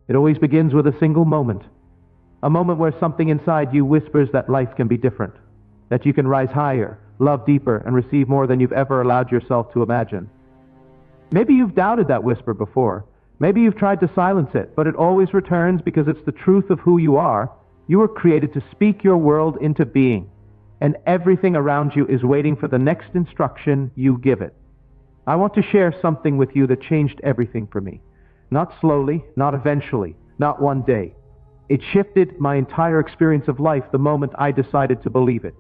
It always begins with a single moment. A moment where something inside you whispers that life can be different, that you can rise higher, love deeper, and receive more than you've ever allowed yourself to imagine. Maybe you've doubted that whisper before. Maybe you've tried to silence it, but it always returns because it's the truth of who you are. You were created to speak your world into being, and everything around you is waiting for the next instruction you give it. I want to share something with you that changed everything for me. Not slowly, not eventually, not one day. It shifted my entire experience of life the moment I decided to believe it.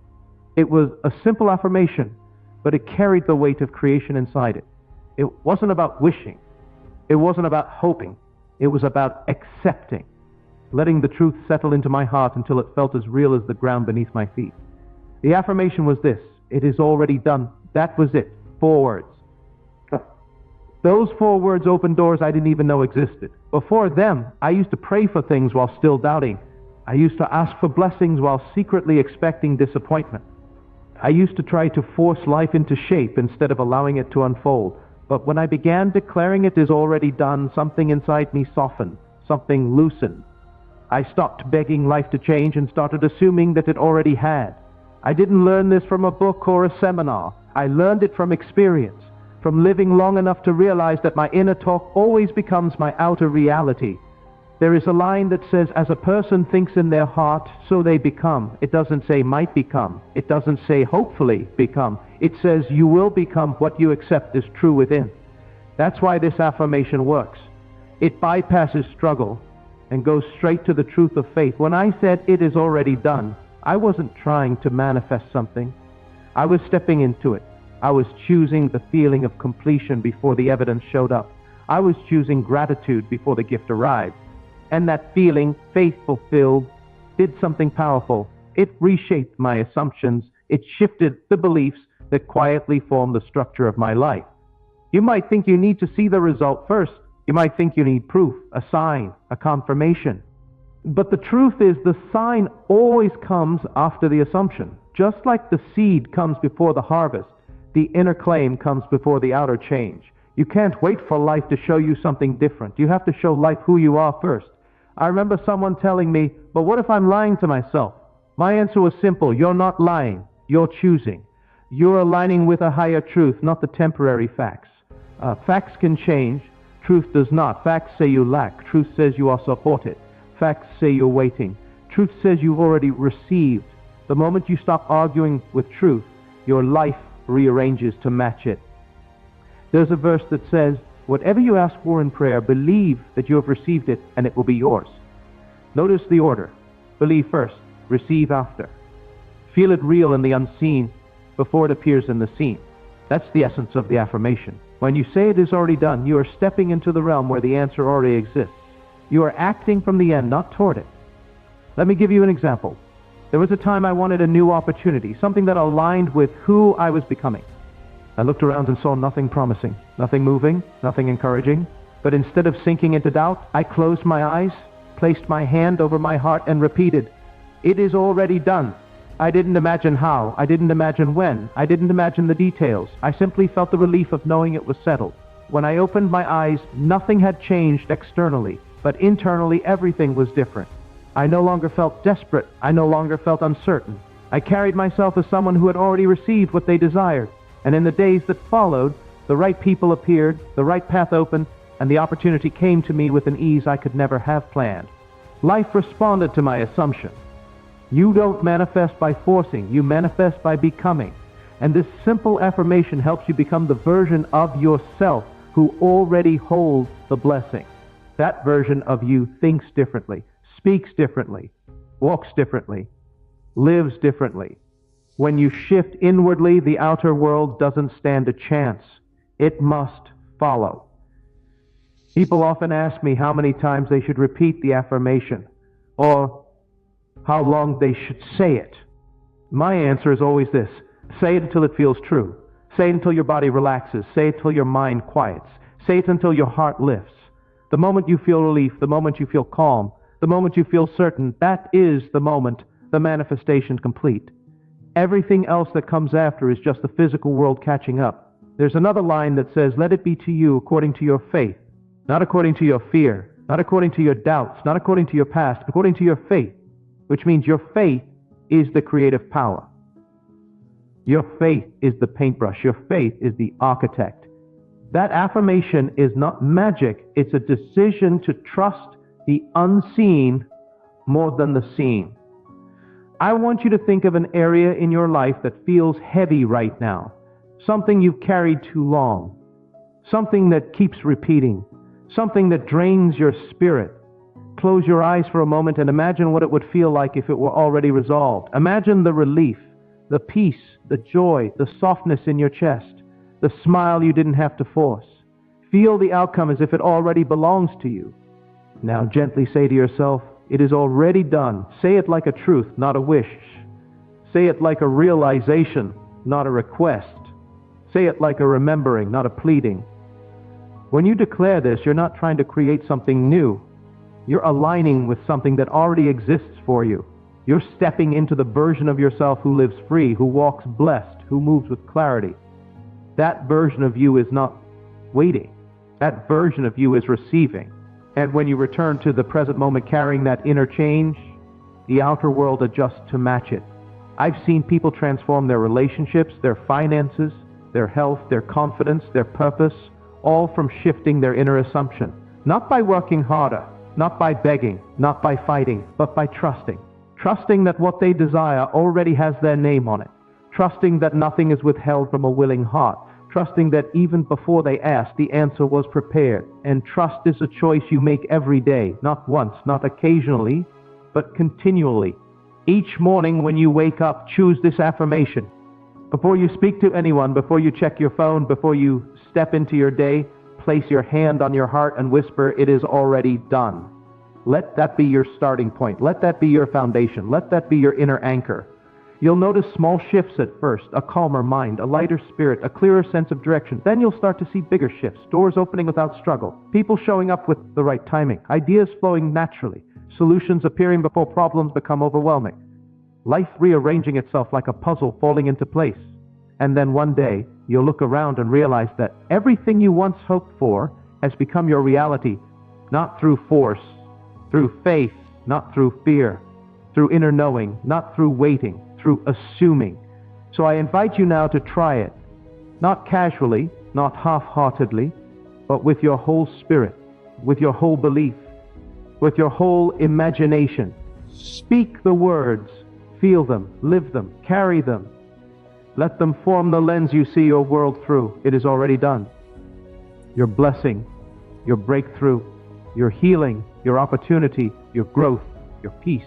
It was a simple affirmation, but it carried the weight of creation inside it. It wasn't about wishing. It wasn't about hoping. It was about accepting, letting the truth settle into my heart until it felt as real as the ground beneath my feet. The affirmation was this: it is already done. That was it. 4 words. Those 4 words opened doors I didn't even know existed. Before them, I used to pray for things while still doubting. I used to ask for blessings while secretly expecting disappointment. I used to try to force life into shape instead of allowing it to unfold. But when I began declaring it is already done, something inside me softened, something loosened. I stopped begging life to change and started assuming that it already had. I didn't learn this from a book or a seminar. I learned it from experience, from living long enough to realize that my inner talk always becomes my outer reality. There is a line that says, as a person thinks in their heart, so they become. It doesn't say might become. It doesn't say hopefully become. It says you will become what you accept is true within. That's why this affirmation works. It bypasses struggle and goes straight to the truth of faith. When I said it is already done, I wasn't trying to manifest something. I was stepping into it. I was choosing the feeling of completion before the evidence showed up. I was choosing gratitude before the gift arrived. And that feeling, faith-fulfilled, did something powerful. It reshaped my assumptions. It shifted the beliefs that quietly form the structure of my life. You might think you need to see the result first. You might think you need proof, a sign, a confirmation. But the truth is, the sign always comes after the assumption. Just like the seed comes before the harvest, the inner claim comes before the outer change. You can't wait for life to show you something different. You have to show life who you are first. I remember someone telling me, but what if I'm lying to myself? My answer was simple: you're not lying, you're choosing. You're aligning with a higher truth, not the temporary facts. Facts can change, truth does not. Facts say you lack, truth says you are supported. Facts say you're waiting, truth says you've already received. The moment you stop arguing with truth, your life rearranges to match it. There's a verse that says, whatever you ask for in prayer, believe that you have received it and it will be yours. Notice the order. Believe first, receive after. Feel it real in the unseen before it appears in the seen. That's the essence of the affirmation. When you say it is already done, you are stepping into the realm where the answer already exists. You are acting from the end, not toward it. Let me give you an example. There was a time I wanted a new opportunity, something that aligned with who I was becoming. I looked around and saw nothing promising, nothing moving, nothing encouraging. But instead of sinking into doubt, I closed my eyes, placed my hand over my heart, and repeated, it is already done. I didn't imagine how, I didn't imagine when, I didn't imagine the details. I simply felt the relief of knowing it was settled. When I opened my eyes, nothing had changed externally, but internally everything was different. I no longer felt desperate. I no longer felt uncertain. I carried myself as someone who had already received what they desired. And in the days that followed, the right people appeared, the right path opened, and the opportunity came to me with an ease I could never have planned. Life responded to my assumption. You don't manifest by forcing, you manifest by becoming. And this simple affirmation helps you become the version of yourself who already holds the blessing. That version of you thinks differently, speaks differently, walks differently, lives differently. When you shift inwardly, the outer world doesn't stand a chance. It must follow. People often ask me how many times they should repeat the affirmation, or how long they should say it. My answer is always this: say it until it feels true. Say it until your body relaxes. Say it until your mind quiets. Say it until your heart lifts. The moment you feel relief, the moment you feel calm, the moment you feel certain, that is the moment the manifestation complete. Everything else that comes after is just the physical world catching up. There's another line that says, let it be to you according to your faith, not according to your fear. not according to your doubts, not according to your past, according to your faith, which means your faith is the creative power. Your faith is the paintbrush. Your faith is the architect. That affirmation is not magic. It's a decision to trust the unseen more than the seen. I want you to think of an area in your life that feels heavy right now, something you've carried too long, something that keeps repeating, something that drains your spirit. Close your eyes for a moment and imagine what it would feel like if it were already resolved. Imagine the relief, the peace, the joy, the softness in your chest, the smile you didn't have to force. Feel the outcome as if it already belongs to you. Now gently say to yourself, it is already done. Say it like a truth, not a wish. Say it like a realization, not a request. Say it like a remembering, not a pleading. When you declare this, you're not trying to create something new. You're aligning with something that already exists for you. You're stepping into the version of yourself who lives free, who walks blessed, who moves with clarity. That version of you is not waiting. That version of you is receiving. And when you return to the present moment carrying that inner change, the outer world adjusts to match it. I've seen people transform their relationships, their finances, their health, their confidence, their purpose, all from shifting their inner assumption. Not by working harder, not by begging, not by fighting, but by trusting. Trusting that what they desire already has their name on it. Trusting that nothing is withheld from a willing heart. Trusting that even before they ask, the answer was prepared. And trust is a choice you make every day, not once, not occasionally, but continually. Each morning when you wake up, choose this affirmation. Before you speak to anyone, before you check your phone, before you step into your day, place your hand on your heart and whisper, it is already done. Let that be your starting point. Let that be your foundation. Let that be your inner anchor. You'll notice small shifts at first, a calmer mind, a lighter spirit, a clearer sense of direction. Then you'll start to see bigger shifts, doors opening without struggle, people showing up with the right timing, ideas flowing naturally, solutions appearing before problems become overwhelming, life rearranging itself like a puzzle falling into place. And then one day, you'll look around and realize that everything you once hoped for has become your reality, not through force, through faith, not through fear, through inner knowing, not through waiting, through assuming. So I invite you now to try it, not casually, not half-heartedly, but with your whole spirit, with your whole belief, with your whole imagination. Speak the words, feel them, live them, carry them. Let them form the lens you see your world through. It is already done. Your blessing, your breakthrough, your healing, your opportunity, your growth, your peace,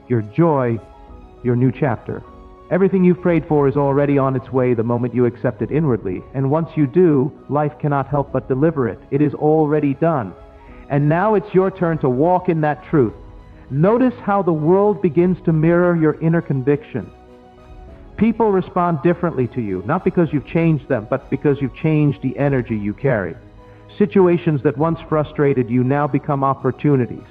your joy, your new chapter. Everything you've prayed for is already on its way the moment you accept it inwardly. And once you do, life cannot help but deliver it. It is already done. And now it's your turn to walk in that truth. Notice how the world begins to mirror your inner conviction. People respond differently to you, not because you've changed them, but because you've changed the energy you carry. Situations that once frustrated you now become opportunities.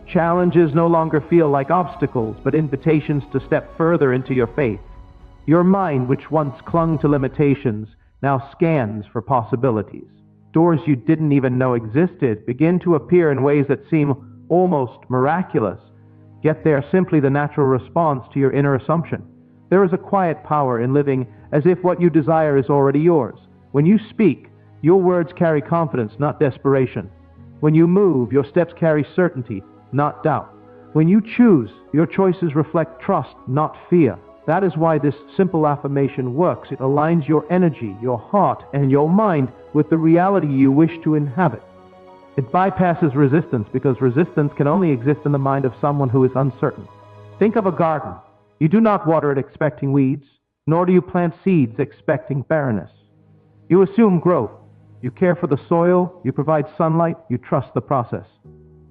Challenges no longer feel like obstacles, but invitations to step further into your faith. Your mind, which once clung to limitations, now scans for possibilities. Doors you didn't even know existed begin to appear in ways that seem almost miraculous, yet they are simply the natural response to your inner assumption. There is a quiet power in living as if what you desire is already yours. When you speak, your words carry confidence, not desperation. When you move, your steps carry certainty, not doubt. When you choose, your choices reflect trust, not fear. That is why this simple affirmation works. It aligns your energy, your heart, and your mind with the reality you wish to inhabit. It bypasses resistance because resistance can only exist in the mind of someone who is uncertain. Think of a garden. You do not water it expecting weeds, nor do you plant seeds expecting barrenness. You assume growth. You care for the soil, you provide sunlight, you trust the process.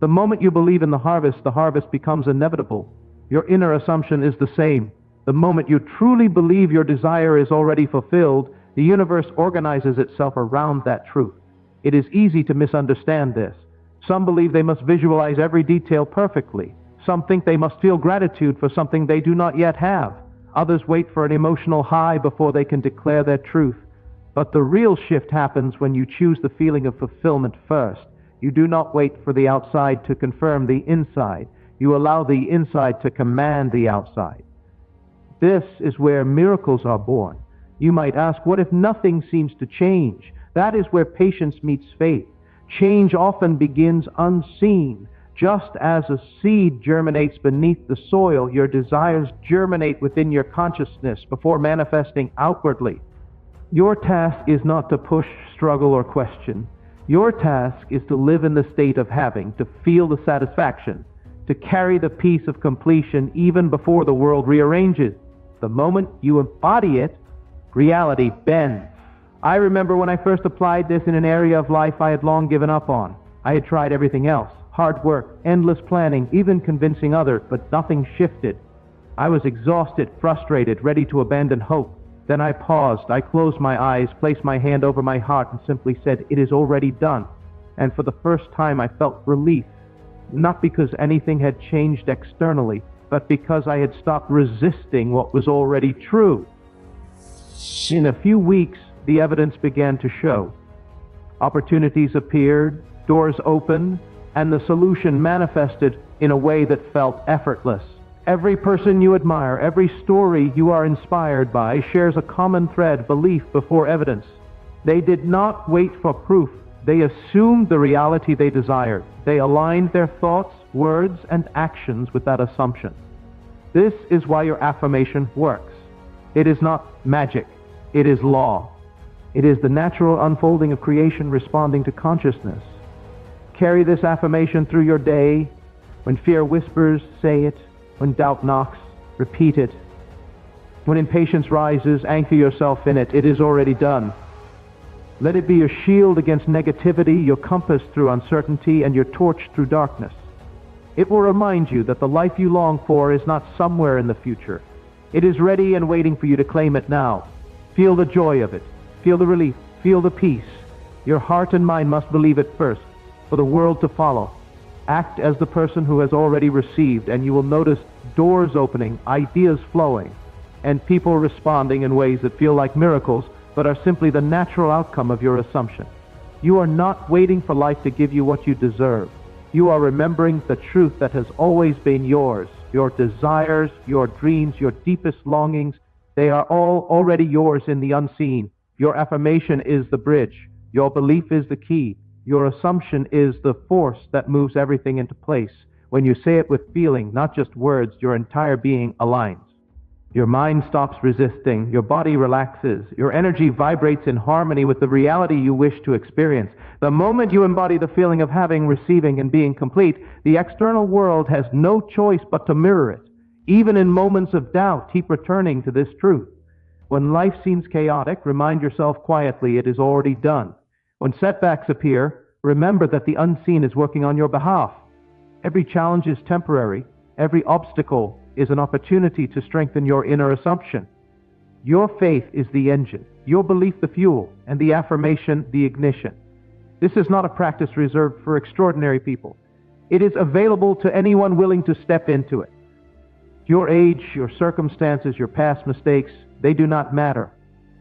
The moment you believe in the harvest becomes inevitable. Your inner assumption is the same. The moment you truly believe your desire is already fulfilled, the universe organizes itself around that truth. It is easy to misunderstand this. Some believe they must visualize every detail perfectly. Some think they must feel gratitude for something they do not yet have. Others wait for an emotional high before they can declare their truth. But the real shift happens when you choose the feeling of fulfillment first. You do not wait for the outside to confirm the inside. You allow the inside to command the outside. This is where miracles are born. You might ask, what if nothing seems to change? That is where patience meets faith. Change often begins unseen. Just as a seed germinates beneath the soil, your desires germinate within your consciousness before manifesting outwardly. Your task is not to push, struggle, or question. Your task is to live in the state of having, to feel the satisfaction, to carry the peace of completion even before the world rearranges. The moment you embody it, reality bends. I remember when I first applied this in an area of life I had long given up on. I had tried everything else. Hard work, endless planning, even convincing others, but nothing shifted. I was exhausted, frustrated, ready to abandon hope. Then I paused, I closed my eyes, placed my hand over my heart and simply said, "It is already done." And for the first time I felt relief, not because anything had changed externally, but because I had stopped resisting what was already true. In a few weeks, the evidence began to show. Opportunities appeared, doors opened, and the solution manifested in a way that felt effortless. Every person you admire, every story you are inspired by shares a common thread: belief before evidence. They did not wait for proof. They assumed the reality they desired. They aligned their thoughts, words, and actions with that assumption. This is why your affirmation works. It is not magic. It is law. It is the natural unfolding of creation responding to consciousness. Carry this affirmation through your day. When fear whispers, say it. When doubt knocks, repeat it. When impatience rises, anchor yourself in it. It is already done. Let it be your shield against negativity, your compass through uncertainty, and your torch through darkness. It will remind you that the life you long for is not somewhere in the future. It is ready and waiting for you to claim it now. Feel the joy of it. Feel the relief. Feel the peace. Your heart and mind must believe it first, for the world to follow. Act as the person who has already received, and you will notice doors opening, ideas flowing, and people responding in ways that feel like miracles, but are simply the natural outcome of your assumption. You are not waiting for life to give you what you deserve. You are remembering the truth that has always been yours. Your desires, your dreams, your deepest longings, they are all already yours in the unseen. Your affirmation is the bridge. Your belief is the key. Your assumption is the force that moves everything into place. When you say it with feeling, not just words, your entire being aligns. Your mind stops resisting, your body relaxes, your energy vibrates in harmony with the reality you wish to experience. The moment you embody the feeling of having, receiving, and being complete, the external world has no choice but to mirror it. Even in moments of doubt, keep returning to this truth. When life seems chaotic, remind yourself quietly it is already done. When setbacks appear, remember that the unseen is working on your behalf. Every challenge is temporary. Every obstacle is an opportunity to strengthen your inner assumption. Your faith is the engine, your belief the fuel, and the affirmation the ignition. This is not a practice reserved for extraordinary people. It is available to anyone willing to step into it. Your age, your circumstances, your past mistakes, they do not matter.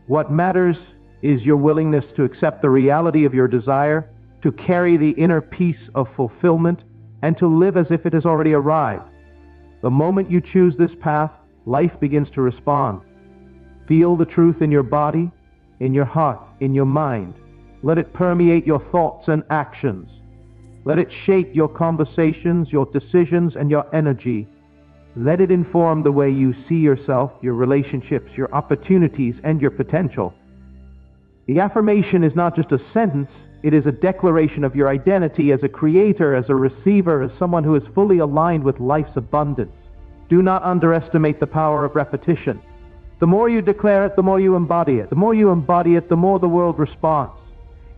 What matters is your willingness to accept the reality of your desire, to carry the inner peace of fulfillment, and to live as if it has already arrived. The moment you choose this path, life begins to respond. Feel the truth in your body, in your heart, in your mind. Let it permeate your thoughts and actions. Let it shape your conversations, your decisions, and your energy. Let it inform the way you see yourself, your relationships, your opportunities, and your potential. The affirmation is not just a sentence, it is a declaration of your identity as a creator, as a receiver, as someone who is fully aligned with life's abundance. Do not underestimate the power of repetition. The more you declare it, the more you embody it. The more you embody it, the more the world responds.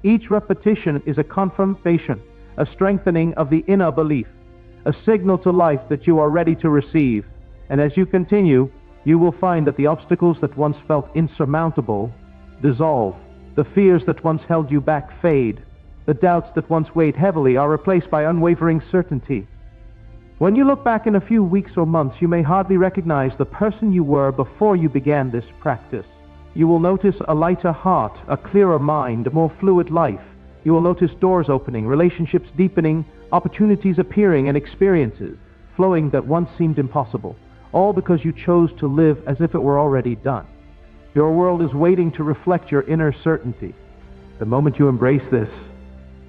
Each repetition is a confirmation, a strengthening of the inner belief, a signal to life that you are ready to receive. And as you continue, you will find that the obstacles that once felt insurmountable dissolve. The fears that once held you back fade. The doubts that once weighed heavily are replaced by unwavering certainty. When you look back in a few weeks or months, you may hardly recognize the person you were before you began this practice. You will notice a lighter heart, a clearer mind, a more fluid life. You will notice doors opening, relationships deepening, opportunities appearing, and experiences flowing that once seemed impossible, all because you chose to live as if it were already done. Your world is waiting to reflect your inner certainty. The moment you embrace this,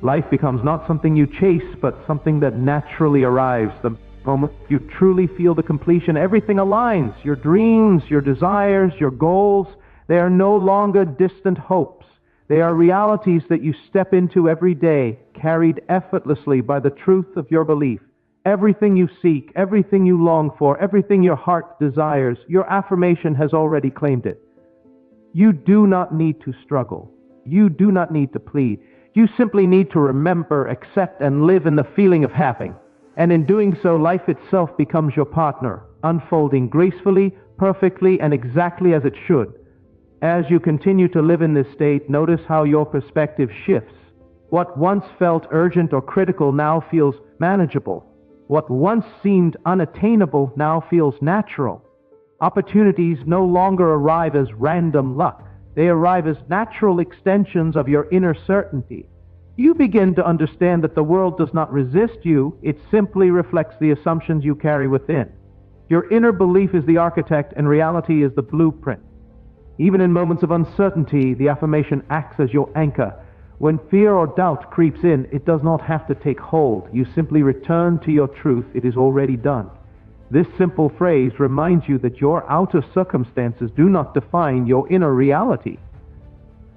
life becomes not something you chase, but something that naturally arrives. The moment you truly feel the completion, everything aligns. Your dreams, your desires, your goals, they are no longer distant hopes. They are realities that you step into every day, carried effortlessly by the truth of your belief. Everything you seek, everything you long for, everything your heart desires, your affirmation has already claimed it. You do not need to struggle. You do not need to plead. You simply need to remember, accept, and live in the feeling of having. And in doing so, life itself becomes your partner, unfolding gracefully, perfectly, and exactly as it should. As you continue to live in this state, notice how your perspective shifts. What once felt urgent or critical now feels manageable. What once seemed unattainable now feels natural. Opportunities no longer arrive as random luck. They arrive as natural extensions of your inner certainty. You begin to understand that the world does not resist you, it simply reflects the assumptions you carry within. Your inner belief is the architect and reality is the blueprint. Even in moments of uncertainty, the affirmation acts as your anchor. When fear or doubt creeps in, it does not have to take hold. You simply return to your truth. It is already done. This simple phrase reminds you that your outer circumstances do not define your inner reality.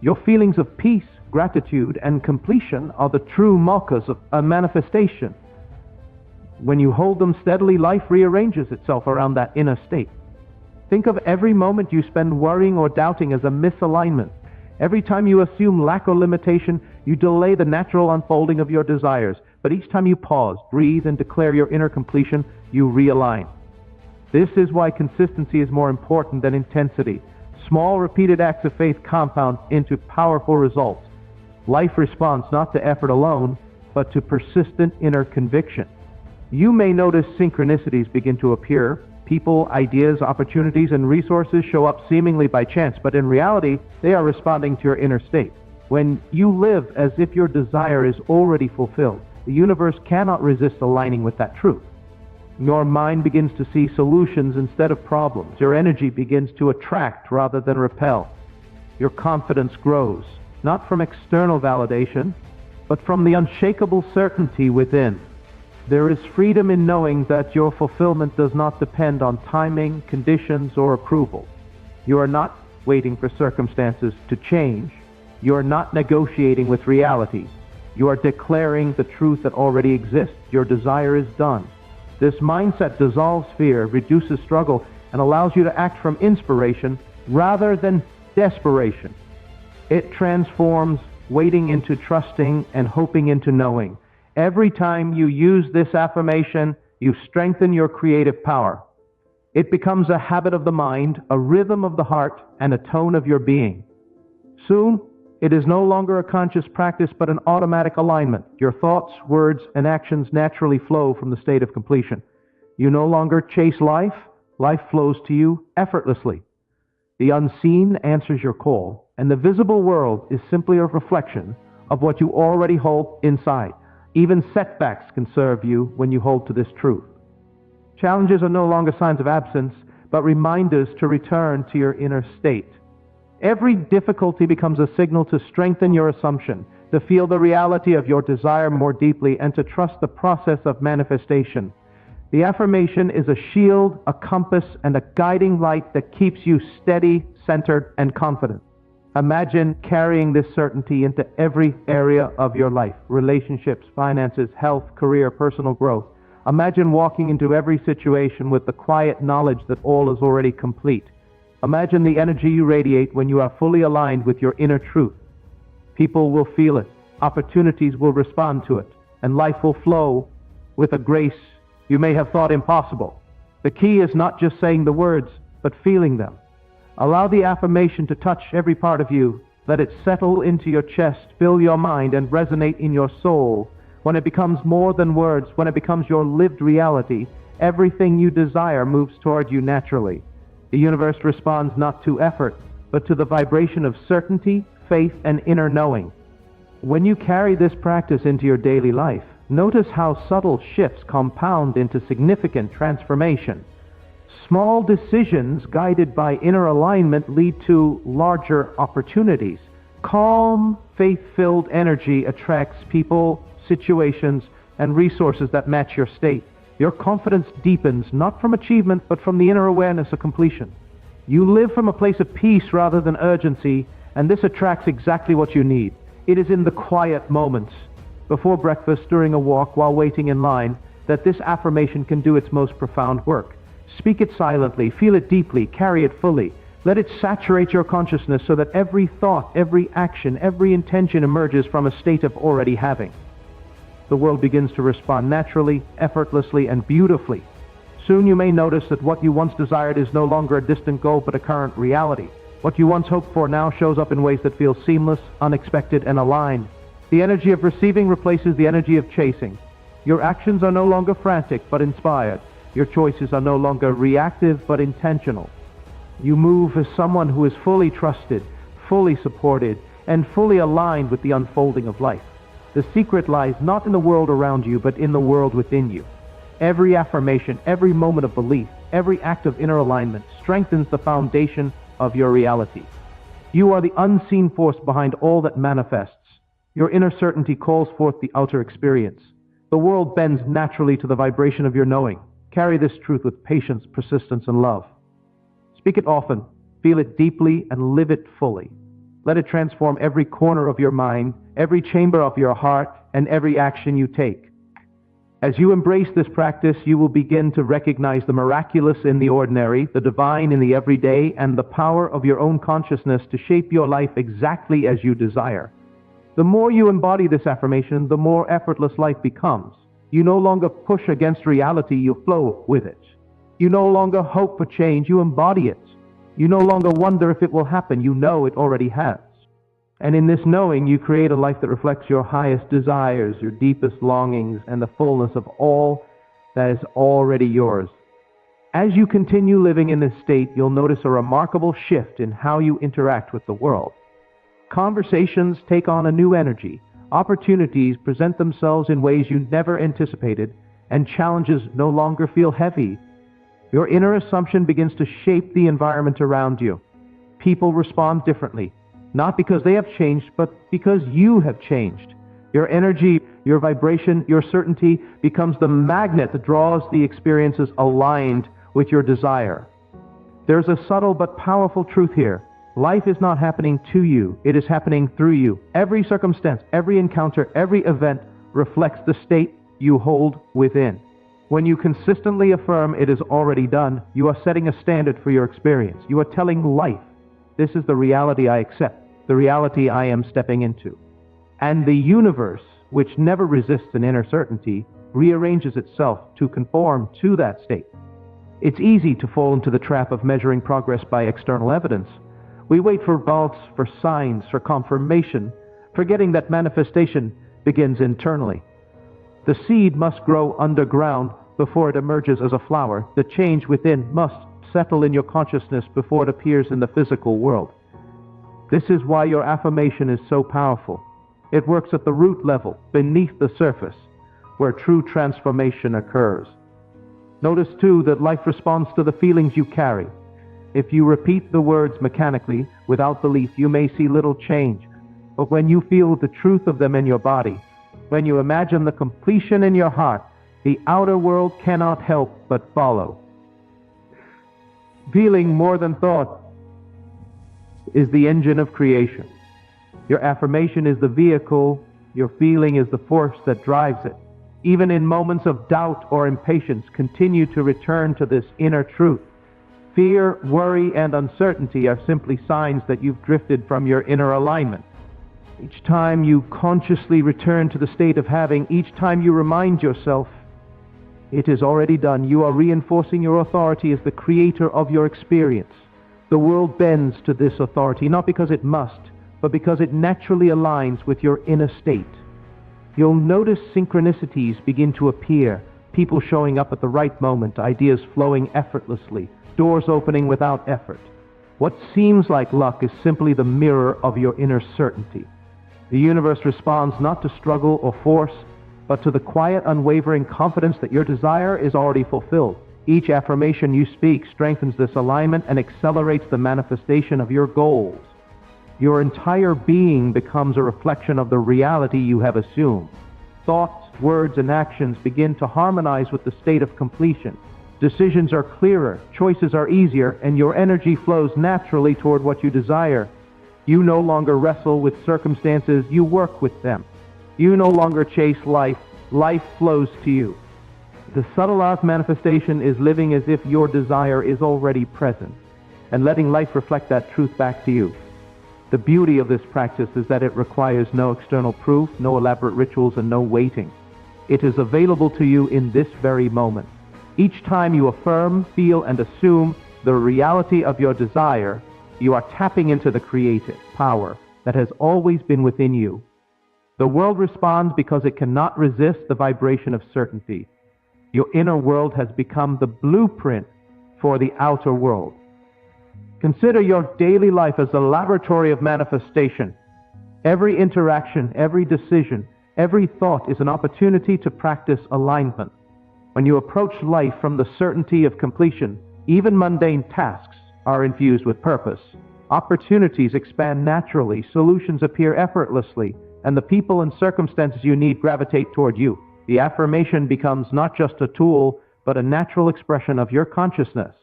Your feelings of peace, gratitude, and completion are the true markers of a manifestation. When you hold them steadily, life rearranges itself around that inner state. Think of every moment you spend worrying or doubting as a misalignment. Every time you assume lack or limitation, you delay the natural unfolding of your desires. But each time you pause, breathe, and declare your inner completion, you realign. This is why consistency is more important than intensity. Small, repeated acts of faith compound into powerful results. Life responds not to effort alone, but to persistent inner conviction. You may notice synchronicities begin to appear. People, ideas, opportunities, and resources show up seemingly by chance, but in reality, they are responding to your inner state. When you live as if your desire is already fulfilled, the universe cannot resist aligning with that truth. Your mind begins to see solutions instead of problems. Your energy begins to attract rather than repel. Your confidence grows, not from external validation, but from the unshakable certainty within. There is freedom in knowing that your fulfillment does not depend on timing, conditions, or approval. You are not waiting for circumstances to change. You are not negotiating with reality. You are declaring the truth that already exists. Your desire is done. This mindset dissolves fear, reduces struggle, and allows you to act from inspiration rather than desperation. It transforms waiting into trusting and hoping into knowing. Every time you use this affirmation, you strengthen your creative power. It becomes a habit of the mind, a rhythm of the heart, and a tone of your being. Soon, it is no longer a conscious practice, but an automatic alignment. Your thoughts, words, and actions naturally flow from the state of completion. You no longer chase life. Life flows to you effortlessly. The unseen answers your call, and the visible world is simply a reflection of what you already hold inside. Even setbacks can serve you when you hold to this truth. Challenges are no longer signs of absence, but reminders to return to your inner state. Every difficulty becomes a signal to strengthen your assumption, to feel the reality of your desire more deeply, and to trust the process of manifestation. The affirmation is a shield, a compass, and a guiding light that keeps you steady, centered, and confident. Imagine carrying this certainty into every area of your life: relationships, finances, health, career, personal growth. Imagine walking into every situation with the quiet knowledge that all is already complete. Imagine the energy you radiate when you are fully aligned with your inner truth. People will feel it, opportunities will respond to it, and life will flow with a grace you may have thought impossible. The key is not just saying the words, but feeling them. Allow the affirmation to touch every part of you. Let it settle into your chest, fill your mind, and resonate in your soul. When it becomes more than words, when it becomes your lived reality, everything you desire moves toward you naturally. The universe responds not to effort, but to the vibration of certainty, faith, and inner knowing. When you carry this practice into your daily life, notice how subtle shifts compound into significant transformation. Small decisions guided by inner alignment lead to larger opportunities. Calm, faith-filled energy attracts people, situations, and resources that match your state. Your confidence deepens not from achievement but from the inner awareness of completion. You live from a place of peace rather than urgency, and this attracts exactly what you need. It is in the quiet moments, before breakfast, during a walk, while waiting in line, that this affirmation can do its most profound work. Speak it silently, feel it deeply, carry it fully. Let it saturate your consciousness so that every thought, every action, every intention emerges from a state of already having. The world begins to respond naturally, effortlessly, and beautifully. Soon you may notice that what you once desired is no longer a distant goal but a current reality. What you once hoped for now shows up in ways that feel seamless, unexpected, and aligned. The energy of receiving replaces the energy of chasing. Your actions are no longer frantic but inspired. Your choices are no longer reactive but intentional. You move as someone who is fully trusted, fully supported, and fully aligned with the unfolding of life. The secret lies not in the world around you but in the world within you. Every affirmation, every moment of belief, every act of inner alignment strengthens the foundation of your reality. You are the unseen force behind all that manifests. Your inner certainty calls forth the outer experience. The world bends naturally to the vibration of your knowing. Carry this truth with patience, persistence, and love. Speak it often, feel it deeply, and live it fully. Let it transform every corner of your mind, every chamber of your heart, and every action you take. As you embrace this practice, you will begin to recognize the miraculous in the ordinary, the divine in the everyday, and the power of your own consciousness to shape your life exactly as you desire. The more you embody this affirmation, the more effortless life becomes. You no longer push against reality, you flow with it. You no longer hope for change, you embody it. You no longer wonder if it will happen, you know it already has. And in this knowing, you create a life that reflects your highest desires, your deepest longings, and the fullness of all that is already yours. As you continue living in this state, you'll notice a remarkable shift in how you interact with the world. Conversations take on a new energy. Opportunities present themselves in ways you never anticipated, and challenges no longer feel heavy. Your inner assumption begins to shape the environment around you. People respond differently. Not because they have changed, but because you have changed. Your energy, your vibration, your certainty becomes the magnet that draws the experiences aligned with your desire. There's a subtle but powerful truth here. Life is not happening to you, it is happening through you. Every circumstance, every encounter, every event reflects the state you hold within. When you consistently affirm it is already done, you are setting a standard for your experience. You are telling life, this is the reality I accept. The reality I am stepping into. And the universe, which never resists an inner certainty, rearranges itself to conform to that state. It's easy to fall into the trap of measuring progress by external evidence. We wait for results, for signs, for confirmation, forgetting that manifestation begins internally. The seed must grow underground before it emerges as a flower. The change within must settle in your consciousness before it appears in the physical world. This is why your affirmation is so powerful. It works at the root level, beneath the surface, where true transformation occurs. Notice too that life responds to the feelings you carry. If you repeat the words mechanically, without belief, you may see little change. But when you feel the truth of them in your body, when you imagine the completion in your heart, the outer world cannot help but follow. Feeling more than thought is the engine of creation. Your affirmation is the vehicle, your feeling is the force that drives it. Even in moments of doubt or impatience, continue to return to this inner truth. Fear, worry, and uncertainty are simply signs that you've drifted from your inner alignment. Each time you consciously return to the state of having, each time you remind yourself, it is already done, you are reinforcing your authority as the creator of your experience. The world bends to this authority, not because it must, but because it naturally aligns with your inner state. You'll notice synchronicities begin to appear, people showing up at the right moment, ideas flowing effortlessly, doors opening without effort. What seems like luck is simply the mirror of your inner certainty. The universe responds not to struggle or force, but to the quiet, unwavering confidence that your desire is already fulfilled. Each affirmation you speak strengthens this alignment and accelerates the manifestation of your goals. Your entire being becomes a reflection of the reality you have assumed. Thoughts, words, and actions begin to harmonize with the state of completion. Decisions are clearer, choices are easier, and your energy flows naturally toward what you desire. You no longer wrestle with circumstances, you work with them. You no longer chase life, life flows to you. The subtle art of manifestation is living as if your desire is already present, and letting life reflect that truth back to you. The beauty of this practice is that it requires no external proof, no elaborate rituals, and no waiting. It is available to you in this very moment. Each time you affirm, feel, and assume the reality of your desire, you are tapping into the creative power that has always been within you. The world responds because it cannot resist the vibration of certainty. Your inner world has become the blueprint for the outer world. Consider your daily life as a laboratory of manifestation. Every interaction, every decision, every thought is an opportunity to practice alignment. When you approach life from the certainty of completion, even mundane tasks are infused with purpose. Opportunities expand naturally, solutions appear effortlessly, and the people and circumstances you need gravitate toward you. The affirmation becomes not just a tool, but a natural expression of your consciousness.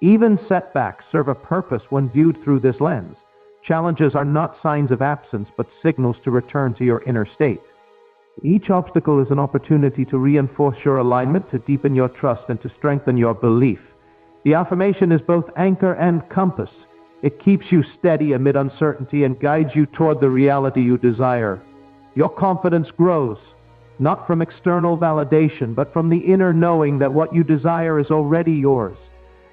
Even setbacks serve a purpose when viewed through this lens. Challenges are not signs of absence, but signals to return to your inner state. Each obstacle is an opportunity to reinforce your alignment, to deepen your trust, and to strengthen your belief. The affirmation is both anchor and compass. It keeps you steady amid uncertainty and guides you toward the reality you desire. Your confidence grows, not from external validation, but from the inner knowing that what you desire is already yours.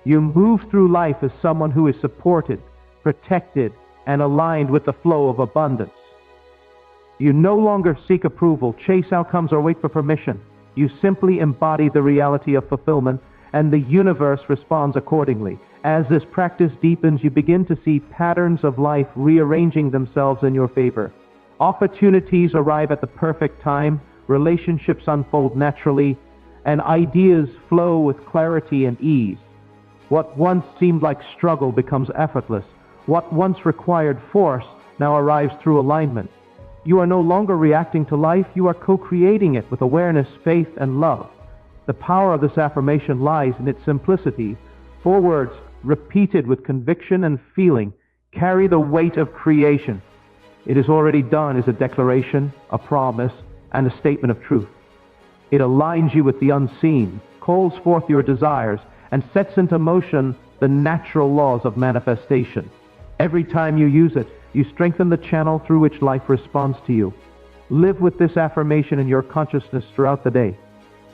You move through life as someone who is supported, protected, and aligned with the flow of abundance. You no longer seek approval, chase outcomes, or wait for permission. You simply embody the reality of fulfillment, and the universe responds accordingly. As this practice deepens, you begin to see patterns of life rearranging themselves in your favor. Opportunities arrive at the perfect time, relationships unfold naturally, and ideas flow with clarity and ease. What once seemed like struggle becomes effortless. What once required force now arrives through alignment. You are no longer reacting to life, you are co-creating it with awareness, faith, and love. The power of this affirmation lies in its simplicity. 4 words, repeated with conviction and feeling, carry the weight of creation. It is already done is a declaration, a promise, and a statement of truth. It aligns you with the unseen, calls forth your desires, and sets into motion the natural laws of manifestation. Every time you use it, you strengthen the channel through which life responds to you. Live with this affirmation in your consciousness throughout the day.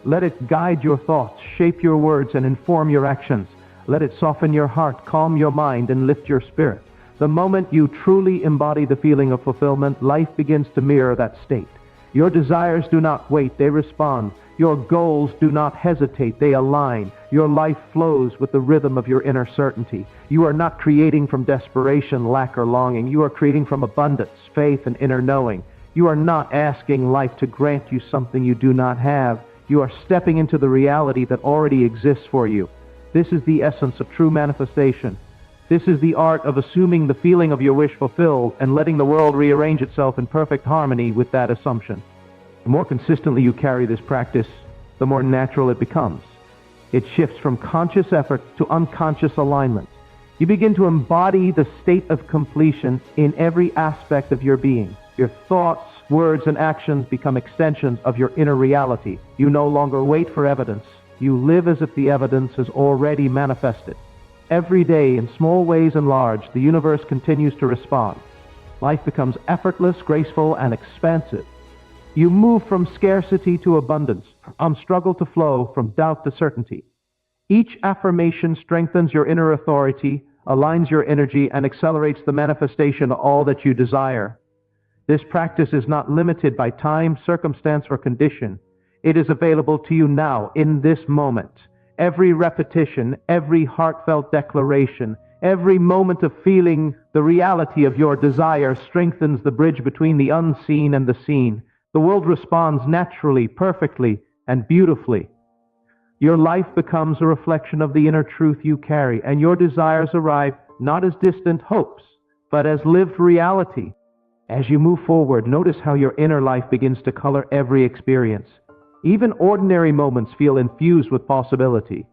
Let it guide your thoughts, shape your words, and inform your actions. Let it soften your heart, calm your mind, and lift your spirit. The moment you truly embody the feeling of fulfillment, life begins to mirror that state. Your desires do not wait, they respond. Your goals do not hesitate, they align. Your life flows with the rhythm of your inner certainty. You are not creating from desperation, lack, or longing. You are creating from abundance, faith, and inner knowing. You are not asking life to grant you something you do not have. You are stepping into the reality that already exists for you. This is the essence of true manifestation. This is the art of assuming the feeling of your wish fulfilled and letting the world rearrange itself in perfect harmony with that assumption. The more consistently you carry this practice, the more natural it becomes. It shifts from conscious effort to unconscious alignment. You begin to embody the state of completion in every aspect of your being. Your thoughts, words, and actions become extensions of your inner reality. You no longer wait for evidence. You live as if the evidence has already manifested. Every day, in small ways and large, the universe continues to respond. Life becomes effortless, graceful, and expansive. You move from scarcity to abundance, from struggle to flow, from doubt to certainty. Each affirmation strengthens your inner authority, aligns your energy, and accelerates the manifestation of all that you desire. This practice is not limited by time, circumstance, or condition. It is available to you now, in this moment. Every repetition, every heartfelt declaration, Every moment of feeling the reality of your desire strengthens the bridge between the unseen and the seen. The world responds naturally, perfectly, and beautifully. Your life becomes a reflection of the inner truth you carry, and your desires arrive not as distant hopes, but as lived reality. As you move forward, notice how your inner life begins to color every experience. Even ordinary moments feel infused with possibility.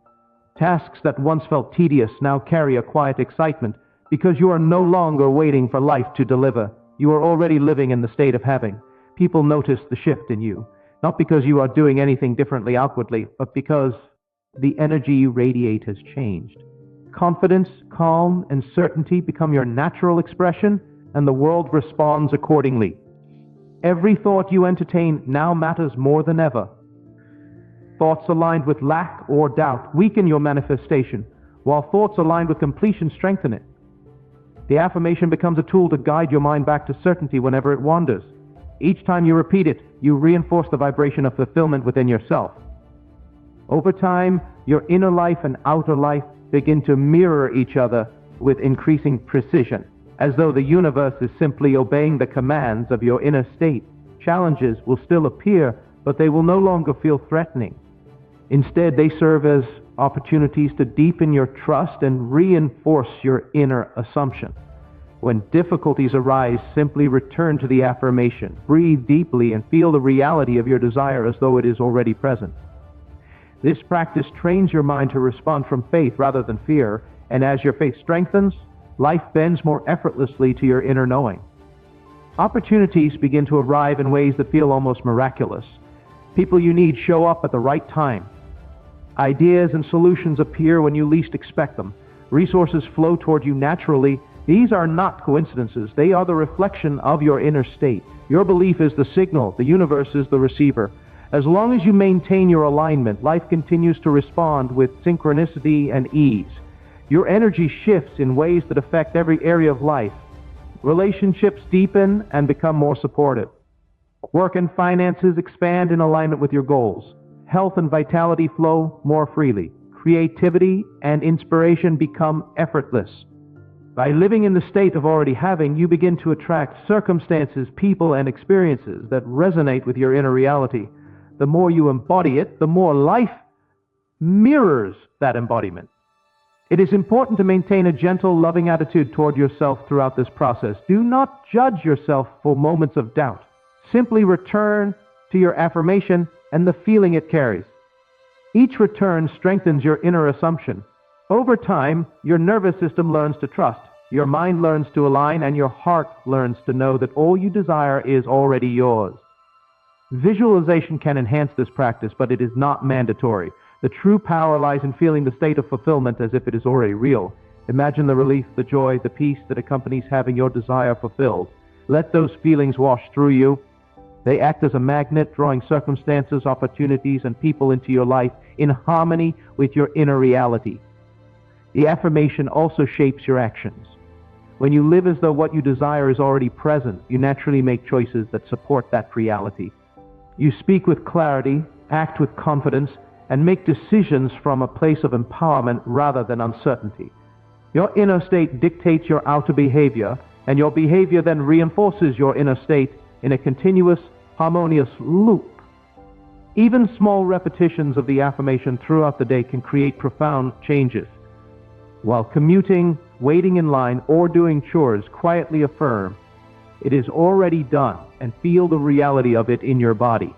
Tasks that once felt tedious now carry a quiet excitement because you are no longer waiting for life to deliver. You are already living in the state of having. People notice the shift in you, not because you are doing anything differently outwardly, but because the energy you radiate has changed. Confidence, calm, and certainty become your natural expression, and the world responds accordingly. Every thought you entertain now matters more than ever. Thoughts aligned with lack or doubt weaken your manifestation, while thoughts aligned with completion strengthen it. The affirmation becomes a tool to guide your mind back to certainty whenever it wanders. Each time you repeat it, you reinforce the vibration of fulfillment within yourself. Over time, your inner life and outer life begin to mirror each other with increasing precision, as though the universe is simply obeying the commands of your inner state. Challenges will still appear, but they will no longer feel threatening. Instead, they serve as opportunities to deepen your trust and reinforce your inner assumption. When difficulties arise, simply return to the affirmation. Breathe deeply and feel the reality of your desire as though it is already present. This practice trains your mind to respond from faith rather than fear, and as your faith strengthens, life bends more effortlessly to your inner knowing. Opportunities begin to arrive in ways that feel almost miraculous. People you need show up at the right time. Ideas and solutions appear when you least expect them. Resources flow toward you naturally. These are not coincidences. They are the reflection of your inner state. Your belief is the signal. The universe is the receiver. As long as you maintain your alignment, life continues to respond with synchronicity and ease. Your energy shifts in ways that affect every area of life. Relationships deepen and become more supportive. Work and finances expand in alignment with your goals. Health and vitality flow more freely. Creativity and inspiration become effortless. By living in the state of already having, you begin to attract circumstances, people, and experiences that resonate with your inner reality. The more you embody it, the more life mirrors that embodiment. It is important to maintain a gentle, loving attitude toward yourself throughout this process. Do not judge yourself for moments of doubt. Simply return to your affirmation and the feeling it carries. Each return strengthens your inner assumption. Over time, your nervous system learns to trust, your mind learns to align, and your heart learns to know that all you desire is already yours. Visualization can enhance this practice, but it is not mandatory. The true power lies in feeling the state of fulfillment as if it is already real. Imagine the relief, the joy, the peace that accompanies having your desire fulfilled. Let those feelings wash through you. They act as a magnet, drawing circumstances, opportunities, and people into your life in harmony with your inner reality. The affirmation also shapes your actions. When you live as though what you desire is already present, you naturally make choices that support that reality. You speak with clarity, act with confidence, and make decisions from a place of empowerment rather than uncertainty. Your inner state dictates your outer behavior, and your behavior then reinforces your inner state in a continuous, harmonious loop. Even small repetitions of the affirmation throughout the day can create profound changes. While commuting, waiting in line, or doing chores, quietly affirm, "It is already done," and feel the reality of it in your body.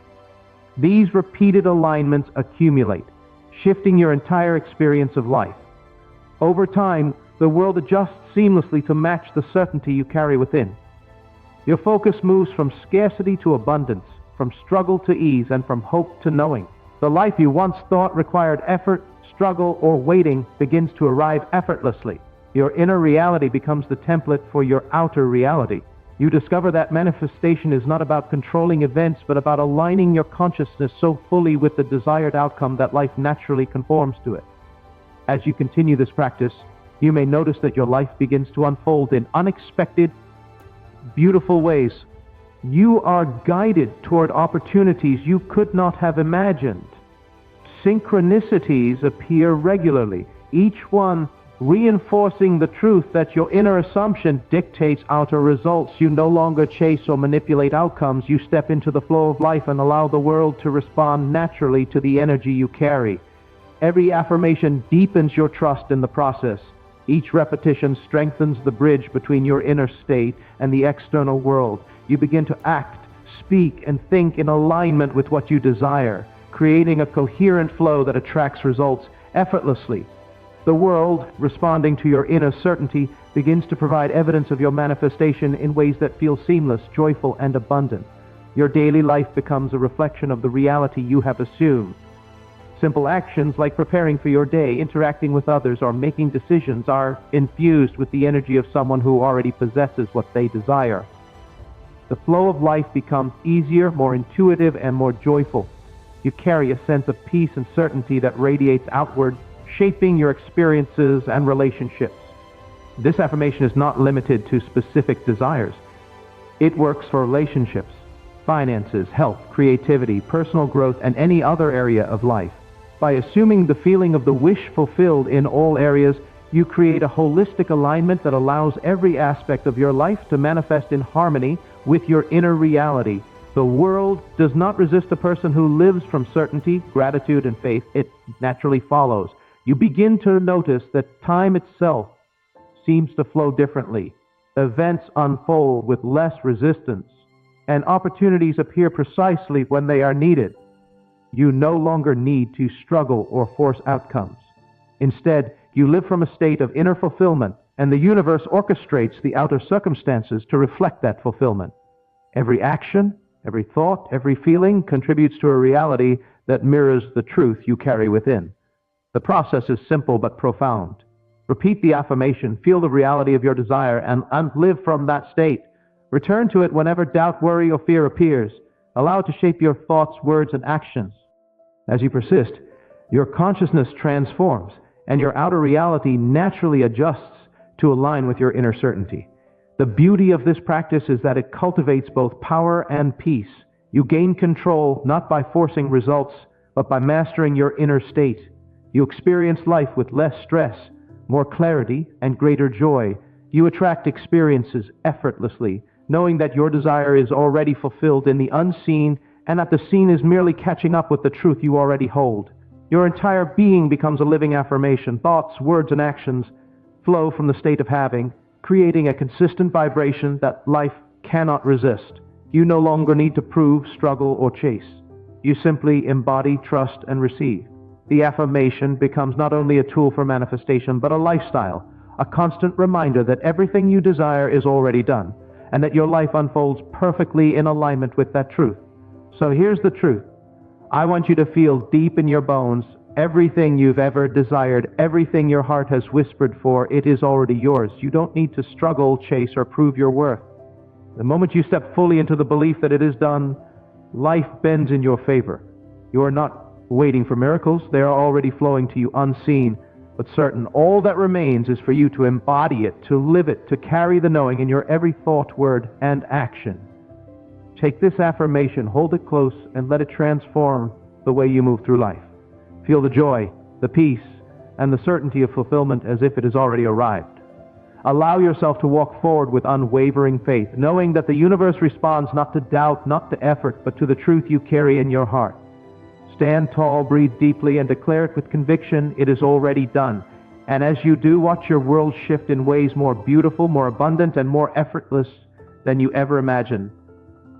These repeated alignments accumulate, shifting your entire experience of life. Over time, the world adjusts seamlessly to match the certainty you carry within. Your focus moves from scarcity to abundance, from struggle to ease, and from hope to knowing. The life you once thought required effort, struggle, or waiting begins to arrive effortlessly. Your inner reality becomes the template for your outer reality. You discover that manifestation is not about controlling events, but about aligning your consciousness so fully with the desired outcome that life naturally conforms to it. As you continue this practice, you may notice that your life begins to unfold in unexpected, beautiful ways. You are guided toward opportunities you could not have imagined. Synchronicities appear regularly, each one reinforcing the truth that your inner assumption dictates outer results. You no longer chase or manipulate outcomes. You step into the flow of life and allow the world to respond naturally to the energy you carry. Every affirmation deepens your trust in the process. Each repetition strengthens the bridge between your inner state and the external world. You begin to act, speak, and think in alignment with what you desire, creating a coherent flow that attracts results effortlessly. The world, responding to your inner certainty, begins to provide evidence of your manifestation in ways that feel seamless, joyful, and abundant. Your daily life becomes a reflection of the reality you have assumed. Simple actions like preparing for your day, interacting with others, or making decisions are infused with the energy of someone who already possesses what they desire. The flow of life becomes easier, more intuitive, and more joyful. You carry a sense of peace and certainty that radiates outward, shaping your experiences and relationships. This affirmation is not limited to specific desires. It works for relationships, finances, health, creativity, personal growth, and any other area of life. By assuming the feeling of the wish fulfilled in all areas, you create a holistic alignment that allows every aspect of your life to manifest in harmony with your inner reality. The world does not resist a person who lives from certainty, gratitude, and faith. It naturally follows. You begin to notice that time itself seems to flow differently. Events unfold with less resistance, and opportunities appear precisely when they are needed. You no longer need to struggle or force outcomes. Instead, you live from a state of inner fulfillment, and the universe orchestrates the outer circumstances to reflect that fulfillment. Every action, every thought, every feeling contributes to a reality that mirrors the truth you carry within. The process is simple but profound. Repeat the affirmation, feel the reality of your desire, and live from that state. Return to it whenever doubt, worry, or fear appears. Allow it to shape your thoughts, words, and actions. As you persist, your consciousness transforms, and your outer reality naturally adjusts to align with your inner certainty. The beauty of this practice is that it cultivates both power and peace. You gain control not by forcing results, but by mastering your inner state. You experience life with less stress, more clarity, and greater joy. You attract experiences effortlessly, knowing that your desire is already fulfilled in the unseen and that the seen is merely catching up with the truth you already hold. Your entire being becomes a living affirmation. Thoughts, words, and actions flow from the state of having, creating a consistent vibration that life cannot resist. You no longer need to prove, struggle, or chase. You simply embody, trust, and receive. The affirmation becomes not only a tool for manifestation, but a lifestyle, a constant reminder that everything you desire is already done, and that your life unfolds perfectly in alignment with that truth. So here's the truth. I want you to feel deep in your bones everything you've ever desired, everything your heart has whispered for, it is already yours. You don't need to struggle, chase, or prove your worth. The moment you step fully into the belief that it is done, life bends in your favor. You are not waiting for miracles. They are already flowing to you unseen, but certain. All that remains is for you to embody it, to live it, to carry the knowing in your every thought, word, and action. Take this affirmation, hold it close, and let it transform the way you move through life. Feel the joy, the peace, and the certainty of fulfillment as if it has already arrived. Allow yourself to walk forward with unwavering faith, knowing that the universe responds not to doubt, not to effort, but to the truth you carry in your heart. Stand tall, breathe deeply, and declare it with conviction, it is already done. And as you do, watch your world shift in ways more beautiful, more abundant, and more effortless than you ever imagined.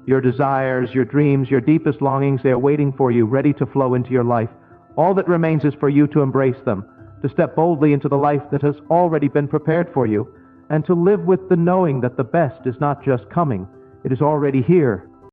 Your desires, your dreams, your deepest longings, they are waiting for you, ready to flow into your life. All that remains is for you to embrace them, to step boldly into the life that has already been prepared for you, and to live with the knowing that the best is not just coming, it is already here.